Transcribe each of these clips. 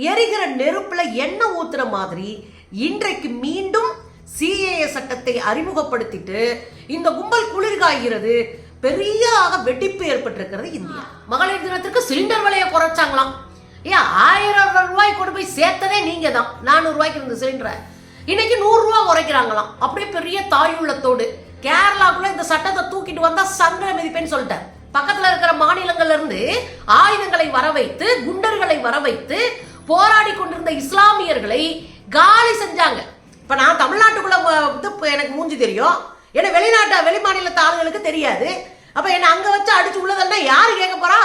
எரிகிற நெருப்புல எண்ணெய் ஊத்துற மாதிரி இன்றைக்கு மீண்டும் சிஏஏ சட்டத்தை அறிமுகப்படுத்திட்டு இந்த கும்பல் குளிர்காய்கிறது. பெரிய வெடிப்பு ஏற்பட்டிருக்கிறது இந்தியா. மகளிர் தினத்திற்கு சிலிண்டர் விலையை குறைச்சாங்களாம். ஏன் 1000 ரூபாய் கொண்டு போய் சேர்த்ததே நீங்க தான். 400 ரூபாய்க்கு இருந்த சிலிண்டரை இன்னைக்கு 100 ரூபாய் குறைக்கிறாங்களாம். அப்படியே பெரிய தாயுள்ளத்தோடு கேரளாக்குள்ள இந்த சட்டத்தை தூக்கிட்டு வந்தா சங்கர மிதிப்பேன்னு சொல்லிட்டார். பக்கத்துல இருக்கிற மாநிலங்கள்ல இருந்து ஆயுதங்களை வர வைத்து குண்டர்களை வர வைத்து போராடி கொண்டிருந்த இஸ்லாமியர்களை காலி செஞ்சாங்க. இப்ப நான் தமிழ்நாட்டுக்குள்ள எனக்கு மூஞ்சி தெரியும், ஏன்னா வெளி மாநிலத்து ஆளுங்களுக்கு தெரியாது. அப்ப என்ன அங்க வச்சு அடிச்சு உள்ளதெல்லாம் யாரு கேட்க போறா?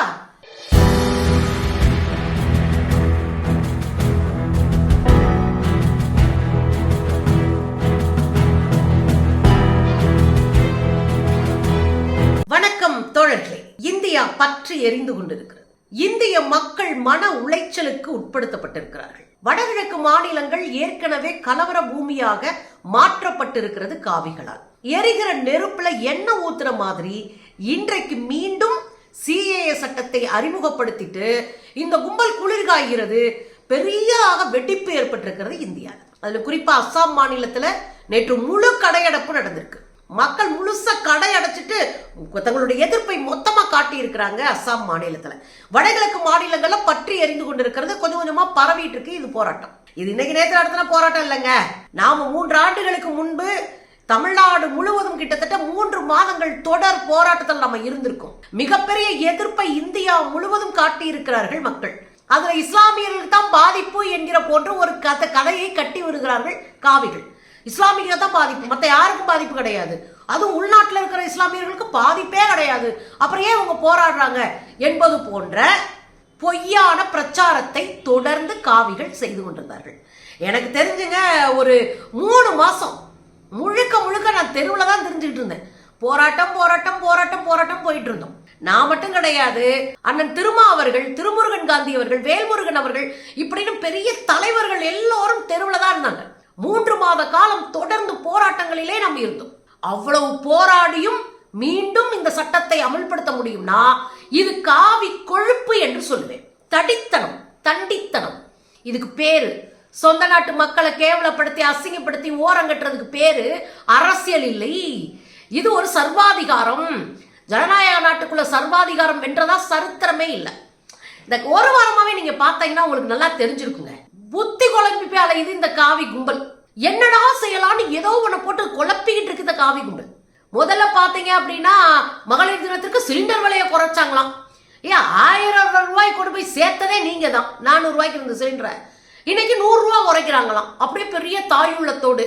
வணக்கம் தோழர்களே. இந்தியா பற்றி எரிந்து கொண்டிருக்கிறது. இந்திய மக்கள் மன உளைச்சலுக்கு உட்படுத்தப்பட்டிருக்கிறார்கள். வடகிழக்கு மாநிலங்கள் ஏற்கனவே கலவர பூமியாக மாற்றப்பட்டிருக்கிறது காவிகளால். எரிகிற நெருப்புல எண்ணெய் ஊத்துற மாதிரி இன்றைக்கு மீண்டும் சிஏஏ சட்டத்தை அறிமுகப்படுத்திட்டு இந்த கும்பல் குளிர்காய்கிறது. பெரிய வெடிப்பு ஏற்பட்டிருக்கிறது இந்தியா. அதுல குறிப்பா அஸ்ஸாம் மாநிலத்துல நேற்று முழு கடையடைப்பு நடந்திருக்கு. மக்கள் முழுசா கடை அடைச்சிட்டு தங்களுடைய எதிர்ப்பை மொத்தமா காட்டி இருக்கிறாங்க. அஸ்ஸாம் மாநிலத்துல வடகிழக்கு மாநிலங்கள்ல பற்றி எரிந்து கொண்டிருக்கிறது. கொஞ்சம் கொஞ்சமா பரவிட்டு இருக்கு இது போராட்டம். இது இன்னைக்கு நேற்று நடத்தின போராட்டம் இல்லைங்க. நாம 3 ஆண்டுகளுக்கு முன்பு தமிழ்நாடு முழுவதும் கிட்டத்தட்ட 3 மாதங்கள் தொடர் போராட்டத்தில் நம்ம இருந்திருக்கோம். மிகப்பெரிய எதிர்ப்பை இந்தியா முழுவதும் காட்டி இருக்கிறார்கள் மக்கள். அதுல இஸ்லாமியர்களுக்கு தான் பாதிப்பு என்கிற போன்ற ஒரு கதையை கட்டி வருகிறார்கள் காவிகள். இஸ்லாமியர்கள் தான் பாதிப்பு, மற்ற யாருக்கும் பாதிப்பு கிடையாது. அதுவும் உள்நாட்டில் இருக்கிற இஸ்லாமியர்களுக்கு பாதிப்பே கிடையாது. அப்புறம் ஏன் அவங்க போராடுறாங்க என்பது போன்ற பொய்யான பிரச்சாரத்தை தொடர்ந்து காவிகள் செய்து கொண்டிருந்தார்கள். எனக்கு தெரிஞ்சுங்க, ஒரு 3 மாசம் முழுக்க நான் தெருவில் தான் தெரிஞ்சுக்கிட்டு இருந்தேன். போராட்டம் போராட்டம் போராட்டம் போராட்டம் போயிட்டு இருந்தோம். நான் மட்டும் கிடையாது, அண்ணன் திருமா அவர்கள், திருமுருகன் காந்தி அவர்கள், வேல்முருகன் அவர்கள், இப்படின்னு பெரிய தலைவர்கள் எல்லோரும் தெருவில் தான் இருந்தாங்க. 3 மாத காலம் தொடர்ந்து போராட்டங்களிலே நாம் இருந்தோம். அவ்வளவு போராடியும் மீண்டும் இந்த சட்டத்தை அமல்படுத்த முடியும்னா இது காவி கொழுப்பு என்று சொல்லுவேன். தடித்தனம், தண்டித்தனம். இதுக்கு பேரு சொந்த நாட்டு மக்களை கேவலப்படுத்தி அசிங்கப்படுத்தி ஓரங்கட்டுறதுக்கு பேரு அரசியல் இல்லை. இது ஒரு சர்வாதிகாரம். ஜனநாயக நாட்டுக்குள்ள சர்வாதிகாரம் வென்றதா சரித்திரமே இல்லை. இந்த ஒரு வாரமாவே நீங்க பார்த்தீங்கன்னா உங்களுக்கு நல்லா தெரிஞ்சிருக்குங்க. புத்தி குழப்பி அலையுது இந்த காவி கும்பல். என்னடா செய்யலான்னு ஏதோ ஒண்ணு போட்டு குழப்பிக்கிட்டு இருக்கு இந்த காவி கும்பல். முதல்ல பாத்தீங்க அப்படின்னா மகளிர் தினத்திற்கு சிலிண்டர் விலையை குறைச்சாங்களாம். ஏன் 1000 ரூபாய் கொண்டு போய் சேர்த்ததே நீங்க தான். 400 ரூபாய்க்கு இருந்த சிலிண்டரை இன்னைக்கு 100 ரூபாய் குறைக்கிறாங்களாம். அப்படியே பெரிய தாயுள்ளத்தோடு.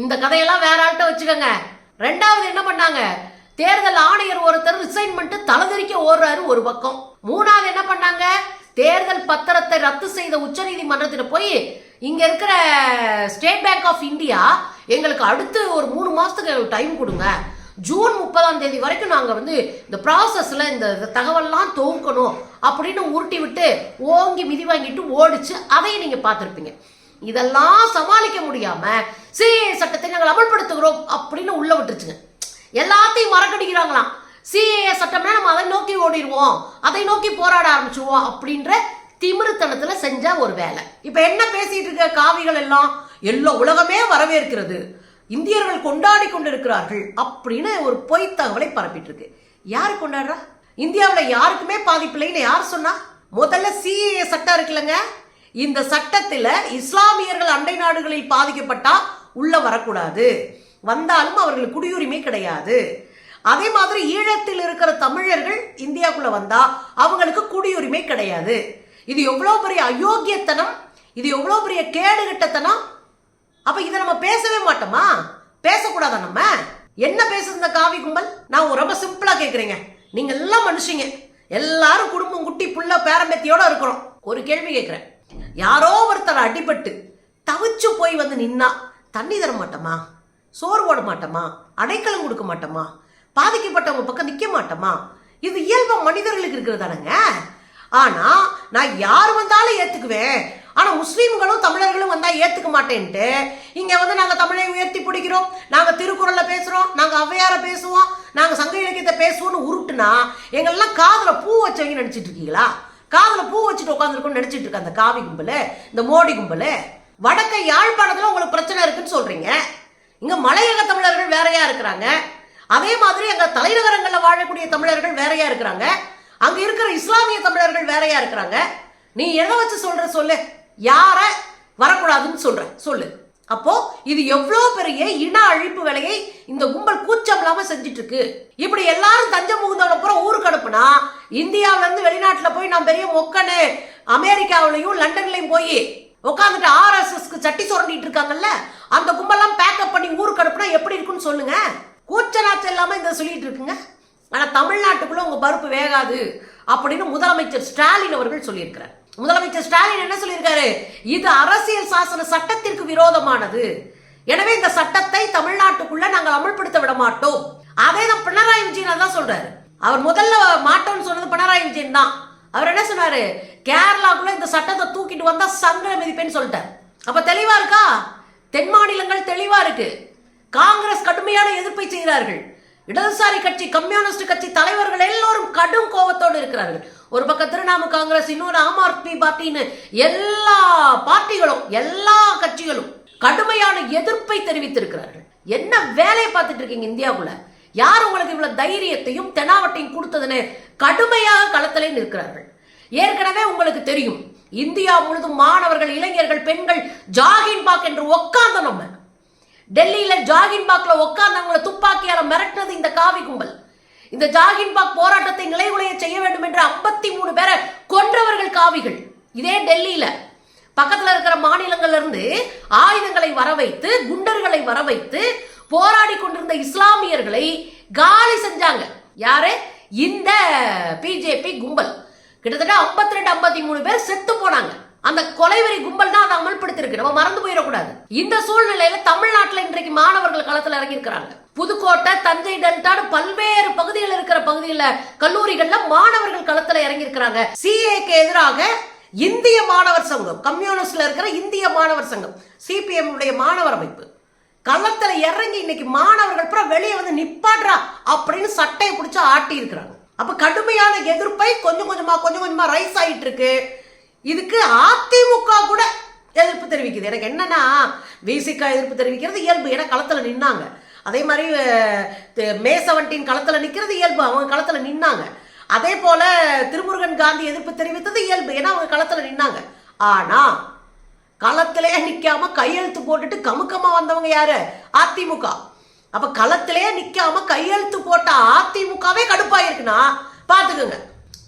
இந்த கதையெல்லாம் வேற ஆள்கிட்ட வச்சுக்கோங்க. 2வது என்ன பண்ணாங்க, தேர்தல் ஆணையர் ஒருத்தர் ரிசைன் பண்ணிட்டு தலைதறிக்க ஓடுறாரு ஒரு பக்கம். 3வது என்ன பண்ணாங்க, தேர்தல் பத்திரத்தை ரத்து செய்த உச்ச நீதிமன்றத்தில் போய் இங்க இருக்கிற ஸ்டேட் பேங்க் ஆஃப் இந்தியா எங்களுக்கு அடுத்து ஒரு 3 மாசத்துக்கு டைம் கொடுங்க, ஜூன் 30ஆம் தேதி வரைக்கும் நாங்க இந்த ப்ராசஸ்ல இந்த தகவல்லாம் தொகுக்கணும் அப்படின்னு உருட்டி விட்டு ஓங்கி மிதி வாங்கிட்டு ஓடிச்சு. அதையும் நீங்க பார்த்திருப்பீங்க. இதெல்லாம் சமாளிக்க முடியாம சிஏஏ சட்டத்தை நாங்கள் அமல்படுத்துகிறோம் அப்படின்னு உள்ள விட்டுருச்சுங்க. எல்லாத்தையும் மறக்கடிக்கிறாங்களாம். சிஏஏ சட்டம்னா நம்ம அதை நோக்கி ஓடிடுவோம், அதை நோக்கி போராட ஆரம்பிச்சுவோம் அப்படின்ற திமிருத்தனத்துல செஞ்ச ஒரு வேலை. இப்ப என்ன பேசிட்டு இருக்க காவிகள் எல்லாம், எல்லா உலகமே வரவேற்கிறது, இந்தியர்கள் கொண்டாடி கொண்டிருக்கிறார்கள் அப்படின்னு ஒரு பொய் தகவலை பரப்பிட்டு இருக்கு. யாரு கொண்டாடுறா? இந்தியாவில் யாருக்குமே பாதிப்பு இல்லைன்னு யார் சொன்னா? முதல்ல சிஏஏ சட்டம் இருக்குல்லங்க, இந்த சட்டத்துல இஸ்லாமியர்கள் அண்டை நாடுகளில் பாதிக்கப்பட்டா உள்ள வரக்கூடாது, வந்தாலும் அவர்களுக்கு குடியுரிமை கிடையாது. அதே மாதிரி ஈழத்தில் இருக்கிற தமிழர்கள் இந்தியாவுக்குள்ள வந்தா அவங்களுக்கு குடியுரிமை கிடையாது. இது எவ்வளவு பெரிய அயோக்கியத்தனம், இது எவ்வளவு பெரிய கேடுகட்டத்தனம். அப்ப இதை நம்ம பேசவே மாட்டோமா? பேசக்கூடாதா? நம்ம என்ன பேசுறது இந்த காவி கும்பல்? நான் ரொம்ப சிம்பிளா கேக்குறேங்க. நீங்க எல்லாம் மனுஷங்க, எல்லாரும் குடும்பம் குட்டி புள்ள பேரம்பேத்தியோட இருக்கிறோம். ஒரு கேள்வி கேட்கிறேன். யாரோ ஒருத்தர் அடிபட்டு தவிச்சு போய் நின்னா தண்ணி தர மாட்டோமா? சோறு போட மாட்டோமா? அடைக்கலம் கொடுக்க மாட்டோமா? பாதிக்கப்பட்டவங்க பக்கம் நிக்க மாட்டோமா? இது இயல்பா மனிதர்களுக்கு இருக்கிறதானுங்க. ஆனா நான் யார் வந்தாலும் ஏத்துக்குவேன், ஆனா முஸ்லீம்களும் தமிழர்களும் வந்தா ஏத்துக்க மாட்டேன்ட்டு இங்க நாங்க தமிழை உயர்த்தி பிடிக்கிறோம், நாங்க திருக்குறள்ல பேசுறோம், நாங்க ஔவையார பேசுவோம், நாங்க சங்க இலக்கியத்தை பேசுவோம்னு உருட்டுனா எங்கெல்லாம் காதுல பூ வச்சவங்க நினைச்சிட்டு இருக்கீங்களா? காதுல பூ வச்சுட்டு உட்காந்துருக்குன்னு நினைச்சிட்டு இருக்க அந்த காவி கும்பல, இந்த மோடி கும்பல. வடக்க யாழ்ப்பாணத்துல உங்களுக்கு பிரச்சனை இருக்குன்னு சொல்றீங்க. இங்க மலையக தமிழர்கள் வேறையா இருக்கிறாங்க. அதே மாதிரி அங்க தலைநகரங்கள்ல வாழக்கூடிய தமிழர்கள் வேறையா இருக்கிறாங்க. அங்க இருக்கிற இஸ்லாமிய தமிழர்கள் வேறையா இருக்கிறாங்க. நீ எதை வச்சு சொல்ற சொல்லு? யார வரக்கூடாதுன்னு சொல்ற சொல்லு. அப்போ இது எவ்வளவு பெரிய இன அழிப்பு வேலையை இந்த கும்பல் கூச்சம் இல்லாம செஞ்சுட்டு இருக்கு. இப்படி எல்லாரும் தஞ்சம் புகுந்தவன ஊருக்கு அனுப்புனா, இந்தியாவில இருந்து வெளிநாட்டுல போய் நான் பெரிய மொக்கனு அமெரிக்காவிலையும் லண்டன்லயும் போய் உட்காந்துட்டு RSSக்கு சட்டி சுரண்டிட்டு இருக்காங்கல்ல, அந்த கும்பல்லாம் பேக்கப் பண்ணி ஊருக்கு அனுப்புனா எப்படி இருக்குன்னு சொல்லுங்க. கூச்ச நாச்சம் இல்லாம இந்த சொல்லிட்டு இருக்குங்க. ஆனா தமிழ்நாட்டுக்குள்ள உங்க பருப்பு வேகாது அப்படின்னு முதலமைச்சர் ஸ்டாலின் அவர்கள் சொல்லியிருக்கிறார். முதலமைச்சர் ஸ்டாலின் என்ன சொல்லியிருக்காரு? இது அரசியல் சாசன சட்டத்திற்கு விரோதமானது, எனவே இந்த சட்டத்தை தமிழ்நாட்டுக்குள்ள நாங்கள் அமல்படுத்த விட மாட்டோம். அதே தான் பினராயி விஜயன் தான் சொல்றாரு. அவர் முதல்ல மாட்டோம்னு சொன்னது பினராயி விஜயன் தான். அவர் என்ன சொன்னாரு? கேரளாக்குள்ள இந்த சட்டத்தை தூக்கிட்டு வந்தா சங்கட மிதிப்பேன்னு சொல்லிட்டார். அப்ப தெளிவா இருக்கா? தென் மாநிலங்கள் தெளிவா இருக்கு. காங்கிரஸ் கடுமையான எதிர்ப்பை செய்கிறார்கள். இடதுசாரி கட்சி, கம்யூனிஸ்ட் கட்சி தலைவர்கள் எல்லோரும் கடும் கோபத்தோடு இருக்கிறார்கள். ஒரு பக்கம் திரிணாமுல் காங்கிரஸ், இன்னொரு ஆம் ஆத்மி பார்ட்டின்னு எல்லா பார்ட்டிகளும் எல்லா கட்சிகளும் கடுமையான எதிர்ப்பை தெரிவித்திருக்கிறார்கள். என்ன வேலையை பார்த்துட்டு இருக்கீங்க இந்தியாவுக்குள்ள? யார் உங்களுக்கு இவ்வளவு தைரியத்தையும் தெனாவட்டையும் கொடுத்ததுன்னு கடுமையாக களத்திலே நிற்கிறார்கள். ஏற்கனவே உங்களுக்கு தெரியும், இந்தியா முழுதும் மாணவர்கள், இளைஞர்கள், பெண்கள் ஜாகின் பாக் என்று உட்கார்ந்த நம்ம டெல்லியில ஜாகின் பாக்ல உட்கார்ந்தவங்களை துப்பாக்கியால மிரட்டினது இந்த காவி கும்பல். இந்த ஜாகின் பாக் போராட்டத்தை நிலைகுலைய செய்ய வேண்டும் என்று 53 பேரை கொன்றவர்கள் காவிகள். இதே டெல்லியில பக்கத்துல இருக்கிற மாநிலங்கள்ல இருந்து ஆயுதங்களை வர வைத்து, குண்டர்களை வர வைத்து போராடி கொண்டிருந்த இஸ்லாமியர்களை காலி செஞ்சாங்க. யாரு? இந்த பிஜேபி கும்பல். கிட்டத்தட்ட 52-53 பேர் செத்து போனாங்க. அந்த கொலைவெறி கும்பல் தான் அதை அமல்படுத்திருக்கு. நம்ம மறந்து போயிடக்கூடாது. இந்த சூழ்நிலையில தமிழ்நாட்டில் இன்றைக்கு மாணவர்கள் களத்தில் இறங்கி இருக்கிறாங்க. புதுக்கோட்டை, தஞ்சை டெல்டான்னு பல்வேறு பகுதிகள் இருக்கிற பகுதியில் கல்லூரிகள்ல மாணவர்கள் களத்தில் இறங்கி இருக்கிறாங்க. சிஏக்கு எதிராக இந்திய மாணவர் சங்கம், கம்யூனிஸ்ட்ல இருக்கிற இந்திய மாணவர் சங்கம், சிபிஎம் உடைய மாணவர் அமைப்பு களத்துல இறங்கி இன்னைக்கு மாணவர்கள் பூரா வெளியே வந்து நிப்பாட்றா அப்படின்னு சட்டையை பிடிச்சு ஆட்டி இருக்கிறாங்க. அப்ப கடுமையான எதிர்ப்பை கொஞ்சம் கொஞ்சமா ரைஸ் ஆயிட்டு இருக்கு. இதுக்கு அதிமுக கூட எதிர்ப்பு தெரிவிக்குது. எனக்கு என்னன்னா, விசிக எதிர்ப்பு தெரிவிக்கிறது இயல்பு, ஏன்னா களத்துல நின்னாங்க. அதே மாதிரி மே17 களத்துல நிக்கிறது இயல்பு, அவங்க களத்துல நின்னாங்க. அதே போல திருமுருகன் காந்தி எதிர்ப்பு தெரிவித்தது இயல்பு, ஏன்னா அவங்க களத்துல நின்னாங்க. ஆனா களத்திலே நிக்காம கையெழுத்து போட்டுட்டு கமுக்கமா வந்தவங்க யாரு? அதிமுக. அப்ப களத்திலே நிக்காம கையெழுத்து போட்ட அதிமுகவே கடுப்பாயிருக்குன்னா பாத்துக்கோங்க.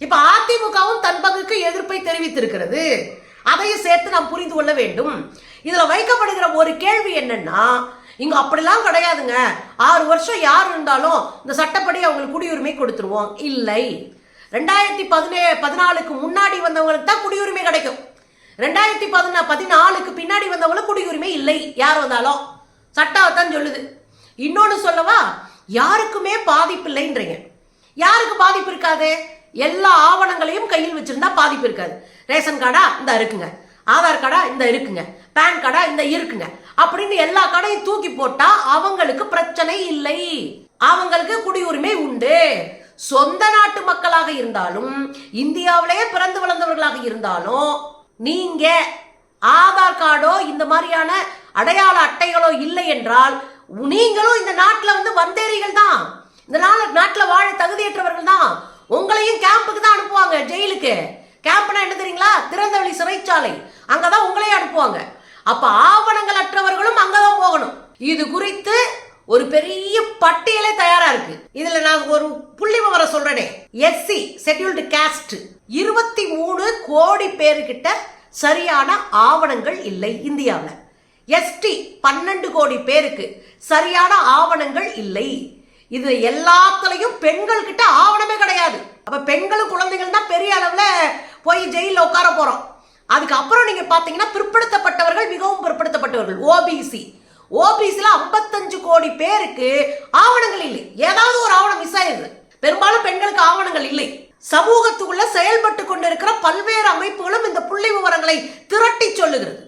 இப்ப அதிமுகவும் தன் பங்குக்கு எதிர்ப்பை தெரிவித்திருக்கிறது. அதையும் சேர்த்து நாம் புரிந்து கொள்ள வேண்டும். இதுல வைக்கப்படுகிற ஒரு கேள்வி என்னன்னா, இங்க அப்படிலாம் கிடையாதுங்க, 6 வருஷம் யார் இருந்தாலும் இந்த சட்டப்படி அவங்களுக்கு குடியுரிமை கொடுத்துருவோம். இல்லை, 2014க்கு முன்னாடி வந்தவங்களுக்கு தான் குடியுரிமை கிடைக்கும். 2014க்கு பின்னாடி வந்தவங்களுக்கு குடியுரிமை இல்லை. யார் வந்தாலும் சட்டத்தான் சொல்லுது. இன்னொன்னு சொல்லவா, யாருக்குமே பாதிப்பு இல்லைன்றீங்க. யாருக்கு பாதிப்பு இருக்காது? எல்லா ஆவணங்களையும் கையில் வச்சிருந்தா பாதிப்பு இருக்காது. ரேஷன் கார்டா இந்த இருக்குங்க, ஆதார் கார்டா இந்த இருக்குங்க, பேன் கார்டா இந்த இருக்குங்க அப்படின்னு எல்லா கார்டையும் தூக்கி போட்டா அவங்களுக்கு பிரச்சனை இல்லை, அவங்களுக்கு குடியுரிமை உண்டு. சொந்த நாட்டு மக்களாக இருந்தாலும், இந்தியாவிலேயே பிறந்து வளர்ந்தவர்களாக இருந்தாலும், நீங்க ஆதார் கார்டோ இந்த மாதிரியான அடையாள அட்டைகளோ இல்லை என்றால் நீங்களும் இந்த நாட்டில் வந்து வந்தேரிகள் தான், இந்த நாட்டில் வாழ தகுதியற்றவர்கள் தான். உங்களையும் கேம்புக்கு தான் அனுப்புவாங்க, ஜெயிலுக்கு. கேம்ப்னா என்ன தெரியுங்களா? திறந்தவெளி சிறைச்சாலை, அங்கதான் உங்களையும் அனுப்புவாங்க. அப்ப ஆவணங்கள் அற்றவர்களும் அங்கதான் போகணும். இது குறித்து ஒரு பெரிய பட்டியலே தயாரா இருக்கு. இதுல நான் ஒரு புள்ளி விவரம் சொல்றேனே, எஸ்சி ஷெட்யூல்டு காஸ்ட் 23 கோடி பேருக்கிட்ட சரியான ஆவணங்கள் இல்லை இந்தியாவில். எஸ்டி 12 கோடி பேருக்கு சரியான ஆவணங்கள் இல்லை. இது எல்லாத்துலயும் பெண்கள் கிட்ட ஆவணமே கிடையாது. அப்ப பெண்களும் குழந்தைகள் தான் பெரிய அளவுல போய் ஜெயில உட்கார போறோம். அதுக்கப்புறம் நீங்க பாத்தீங்கன்னா பிற்படுத்தப்பட்டவர்கள், மிகவும் பிற்படுத்தப்பட்டவர்கள், ஓபிசில 55 கோடி பேருக்கு ஆவணங்கள் இல்லை. ஏதாவது ஒரு ஆவணம் மிஸ் ஆயிருது. பெரும்பாலும் பெண்களுக்கு ஆவணங்கள் இல்லை. சமூகத்துக்குள்ள செயல்பட்டு கொண்டிருக்கிற பல்வேறு அமைப்புகளும் இந்த புள்ளி விவரங்களை திரட்டி சொல்லுகிறது.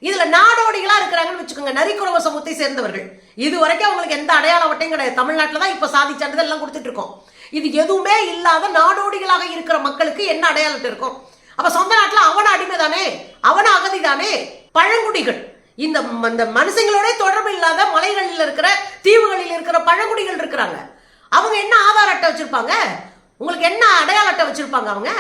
இதுல நாடோடிகளா இருக்கிறாங்கன்னு வச்சுக்கோங்க, நரிக்குறவ சமூகத்தை சேர்ந்தவர்கள். இது வரைக்கும் அவங்களுக்கு எந்த அடையாள அட்டையும் கிடையாது. தமிழ்நாட்டில் தான் இப்ப சாதி சான்றிதழ் எல்லாம் கொடுத்துட்டு இருக்கோம். இது எதுவுமே இல்லாத நாடோடிகளாக இருக்கிற மக்களுக்கு என்ன அடையாளம் இருக்கும்? அப்ப சொந்த நாட்டுல அவன அடிமை தானே, அவன அகதி தானே. பழங்குடிகள், இந்த மனுஷங்களோட தொடர்பு இல்லாத மலைகளில் இருக்கிற தீவுகளில் இருக்கிற பழங்குடிகள் இருக்கிறாங்க. அவங்க என்ன ஆதார அட்டை வச்சிருப்பாங்க? உங்களுக்கு என்ன அடையாள அட்டை வச்சிருப்பாங்க அவங்க?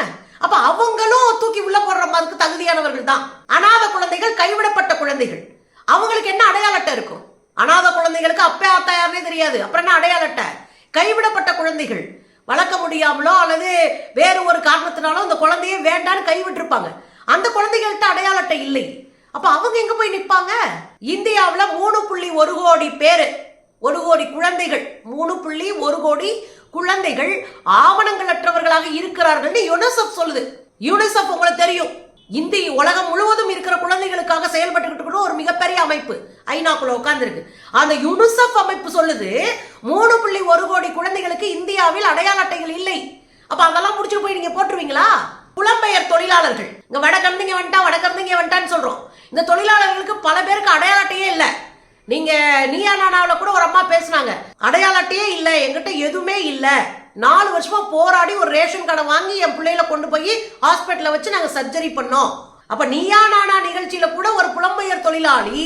அப்ப அவங்களும் தூக்கி உள்ள போடுற மாதிரி தகுதியானவர்கள் தான். அநாத குழந்தைகள், கைவிடப்பட்ட குழந்தைகள், அவங்களுக்கு என்ன அடையாள அட்டை இருக்கும்? அநாத குழந்தைகளுக்கு அப்பே ஆத்தா யாருன்னே தெரியாது, அப்புறம் என்ன அடையாள அட்டை? கைவிடப்பட்ட குழந்தைகள், வளர்க்க முடியாமலோ அல்லது வேறு ஒரு காரணத்தினாலோ அந்த குழந்தையே வேண்டான்னு கைவிட்டிருப்பாங்க. அந்த குழந்தைகள்கிட்ட அடையாள அட்டை இல்லை. அப்ப அவங்க எங்க போய் நிற்பாங்க? இந்தியாவில் 3.1 கோடி பேரு, 1 கோடி குழந்தைகள், 3.1 கோடி குழந்தைகள் ஆவணங்கள் அற்றவர்களாக இருக்கிறார்கள் யுனிசெஃப் சொல்லுது. யுனிசெஃப் உங்களுக்கு தெரியும், இந்திய உலகம் முழுவதும் இருக்கிற குழந்தைகளுக்காக செயல்பட்டு ஒரு மிகப்பெரிய அமைப்பு ஐநாக்குள்ள உட்கார்ந்து இருக்கு. அந்த யுனிசெஃப் அமைப்பு சொல்லுது 3.1 கோடி குழந்தைகளுக்கு இந்தியாவில் அடையாள அட்டைகள் இல்லை. அப்ப அதெல்லாம் முடிச்சுட்டு போய் நீங்க போட்டுருவீங்களா? புலம்பெயர் தொழிலாளர்கள், இங்க வடகர்ந்தீங்க வந்துட்டான்னு சொல்றோம். இந்த தொழிலாளர்களுக்கு பல பேருக்கு அடையாள அட்டையே இல்லை. நீங்க நீயா நானாவில் கூட ஒரு அம்மா பேசினாங்க, அடையாள அட்டையே இல்லை, எங்கிட்ட எதுவுமே இல்லை, 4 வருஷமா போராடி ஒரு ரேஷன் கார்டை வாங்கி என் பிள்ளைகளை கொண்டு போய் ஹாஸ்பிட்டல வச்சு நாங்க சர்ஜரி பண்ணோம். அப்ப நீயா நானா நிகழ்ச்சியில கூட ஒரு புலம்பெயர் தொழிலாளி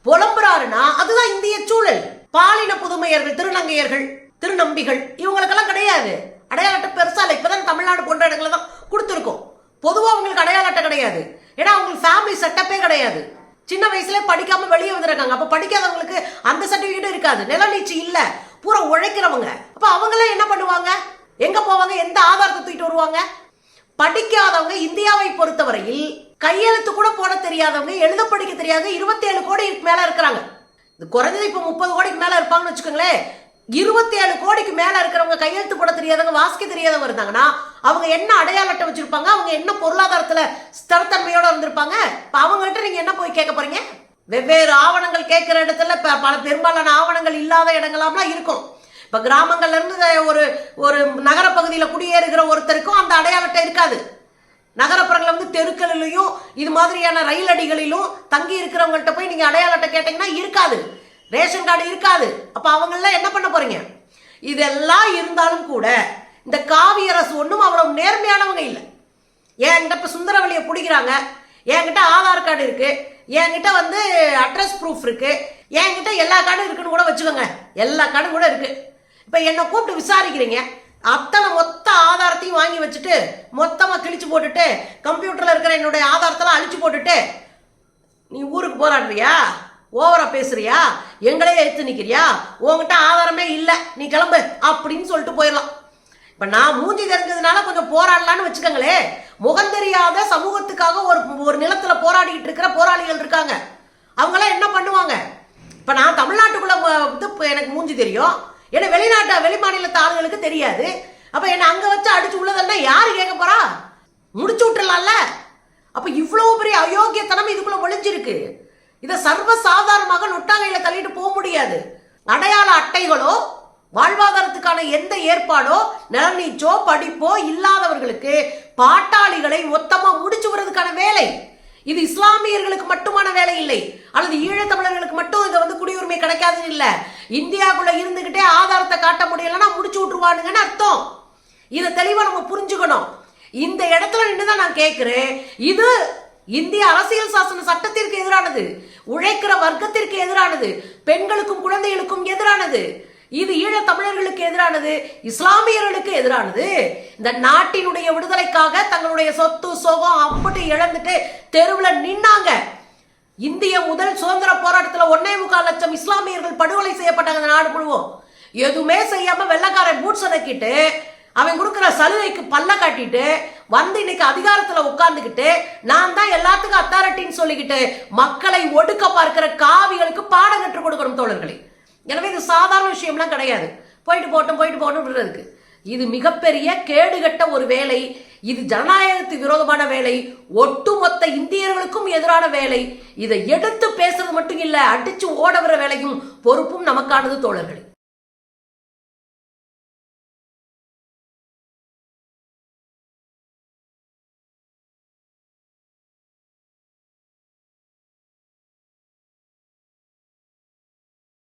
புலம்புறாருன்னா அதுதான் இந்திய சூழல். பாலின புதுமையர்கள், திருநங்கையர்கள், திருநம்பிகள், இவங்களுக்கெல்லாம் கிடையாது அடையாள அட்டை. பெருசா இல்லை, இப்பதான் தமிழ்நாடு போன்ற இடங்களை தான் கொடுத்துருக்கோம். பொதுவாக அவங்களுக்கு அடையாள அட்டை கிடையாது. ஏன்னா அவங்களுக்கு ஃபேமிலி செட்டப்பே கிடையாது. சின்ன வயசுல படிக்காம வெளியே வந்துருக்காங்க. அப்ப படிக்காதவங்களுக்கு அந்த சர்டிபிகேட் இருக்காது, நிலநீச்சி இல்ல, பூரா உழைக்கிறவங்க. அப்ப அவங்களாம் என்ன பண்ணுவாங்க? எங்க போவாங்க? எந்த ஆதாரத்தை தூக்கிட்டு வருவாங்க? படிக்காதவங்க இந்தியாவை பொறுத்தவரையில் கையெழுத்து கூட போட தெரியாதவங்க, எழுத படிக்க தெரியாத 27 கோடி மேல இருக்கிறாங்க. இது குறைஞ்சது இப்ப 30 கோடிக்கு மேல இருப்பாங்கன்னு வச்சுக்கோங்களேன். 27 கோடிக்கு மேல இருக்கிறவங்க, கையெழுத்து போட தெரியாதவங்க, வாசிக்க தெரியாதவங்க இருந்தாங்கன்னா அவங்க என்ன அடையாள அட்டை வச்சிருப்பாங்க? அவங்க என்ன பொருளாதாரத்துல ஸ்திரத்தன்மையோட இருந்திருப்பாங்க? அவங்ககிட்ட நீங்க என்ன போய் கேட்க போறீங்க? வெவ்வேறு ஆவணங்கள் கேட்கிற இடத்துல பல பெரும்பாலான ஆவணங்கள் இல்லாத இடங்கள்லாம் இருக்கும். இப்ப கிராமங்கள்ல இருந்து ஒரு நகர பகுதியில குடியேறுகிற ஒருத்தருக்கும் அந்த அடையாள அட்டை இருக்காது. நகரப்புறங்களை வந்து தெருக்களிலும் இது மாதிரியான ரயில் அடிகளிலும் தங்கி இருக்கிறவங்கள்ட்ட போய் நீங்க அடையாள அட்டை கேட்டீங்கன்னா இருக்காது, ரேஷன் கார்டு இருக்காது. அப்ப அவங்கள என்ன பண்ண போறீங்க? இதெல்லாம் இருந்தாலும் கூட இந்த காவியரசு ஒன்றும் அவ்வளவு நேர்மையானவங்க இல்லை. என்கிட்ட இப்ப சுந்தரவழியை பிடிக்கிறாங்க, என்கிட்ட ஆதார் கார்டு இருக்கு, என்கிட்ட வந்து அட்ரஸ் ப்ரூஃப் இருக்கு, என்கிட்ட எல்லா கார்டும் இருக்குன்னு கூட வச்சுக்கோங்க, எல்லா கார்டும் கூட இருக்கு. இப்ப என்ன கூப்பிட்டு விசாரிக்கிறீங்க, அத்தனை மொத்த ஆதாரத்தையும் வாங்கி வச்சுட்டு மொத்தமா கிழிச்சு போட்டுட்டு கம்ப்யூட்டர்ல இருக்கிற என்னுடைய ஆதாரத்தெல்லாம் அழிச்சு போட்டுட்டு நீ ஊருக்கு போராடுறியா, ஓவரா பேசுறியா, எங்களே எடுத்து நிக்கிறியா, உங்ககிட்ட ஆதாரமே இல்லை, நீ கிளம்பு அப்படின்னு சொல்லிட்டு போயிடலாம். இப்ப நான் மூஞ்சி தெரிஞ்சதுனால கொஞ்சம் போராடலான்னு வச்சுக்கோங்களே. முகம் தெரியாத சமூகத்துக்காக ஒரு நிலத்துல போராடிட்டு இருக்கிற போராளிகள் இருக்காங்க. அவங்களாம் என்ன பண்ணுவாங்க? இப்ப நான் தமிழ்நாட்டுக்குள்ள எனக்கு மூஞ்சி தெரியும், ஏன்னா வெளி மாநிலத்து ஆளுங்களுக்கு தெரியாது. அப்ப என்ன அங்க வச்சு அடிச்சு உள்ளதா யாரு கேட்க போறா? முடிச்சு விட்டுறலாம்ல. அப்ப இவ்வளவு பெரிய அயோக்கியத்தனம் இதுக்குள்ள ஒளிஞ்சிருக்கு. இதை சர்வ சாதாரணமாக நொட்டாங்கையில தள்ளிட்டு போக முடியாது. அடையாள அட்டைகளோ வாழ்வாதாரத்துக்கான எந்த ஏற்பாடோ நிலநீச்சோ படிப்போ இல்லாதவர்களுக்கு பாட்டாளிகளை மொத்தமா முடிச்சு விடுறதுக்கான வேலை இது இஸ்லாமியர்களுக்கு மட்டுமான வேலை இல்லை, அல்லது ஈழத்தமிழர்களுக்கு மட்டும் இதை வந்து குடியுரிமை கிடைக்காதுன்னு இல்லை. இந்தியாவுக்குள்ள இருந்துகிட்டே ஆதாரத்தை காட்ட முடியலன்னா முடிச்சு விட்டுருவானுங்கன்னு அர்த்தம். இதை தெளிவா நம்ம புரிஞ்சுக்கணும். இந்த இடத்துல நின்றுதான் நான் கேட்கிறேன், இது இந்திய அரசியல் சாசன சட்டத்திற்கு எதிரானது, உழைக்கிற வர்க்கத்திற்கு எதிரானது, பெண்களுக்கும் குழந்தைகளுக்கும் எதிரானது, இது ஈழத் தமிழர்களுக்கு எதிரானது, இஸ்லாமியர்களுக்கு எதிரானது. இந்த நாட்டினுடைய விடுதலைக்காக தங்களுடைய சொத்து சோகம் அப்படி இழந்துட்டு தெருவில் நின்னாங்க. இந்திய முதல் சுதந்திர போராட்டத்தில் 1.25 லட்சம் இஸ்லாமியர்கள் படுகொலை செய்யப்பட்டாங்க. இந்த நாடு முழுவதும் எதுவுமே செய்யாம வெள்ளக்காரன் பூட்ஸ் அடக்கிட்டு அவன் கொடுக்குற சலுகைக்கு பல்ல காட்டிட்டு வந்து இன்னைக்கு அதிகாரத்துல உட்கார்ந்துக்கிட்டு நான் தான் எல்லாத்துக்கும் அத்தாரிட்டின்னு சொல்லிக்கிட்டு மக்களை ஒடுக்க பார்க்கிற காவிகளுக்கு பாடம் கற்றுக் கொடுக்கணும் தோழர்களே. எனவே இது சாதாரண விஷயம்லாம் கிடையாது. போயிட்டு போட்டோம் விடுறதுக்கு இது மிகப்பெரிய கேடுகட்ட ஒரு வேலை. இது ஜனநாயகத்துக்கு விரோதமான வேலை, ஒட்டுமொத்த இந்தியர்களுக்கும் எதிரான வேலை. இதை எடுத்து பேசுறது மட்டும் இல்ல, அடிச்சு ஓட வர வேலையும் பொறுப்பும் நமக்கானது தோழர்களே.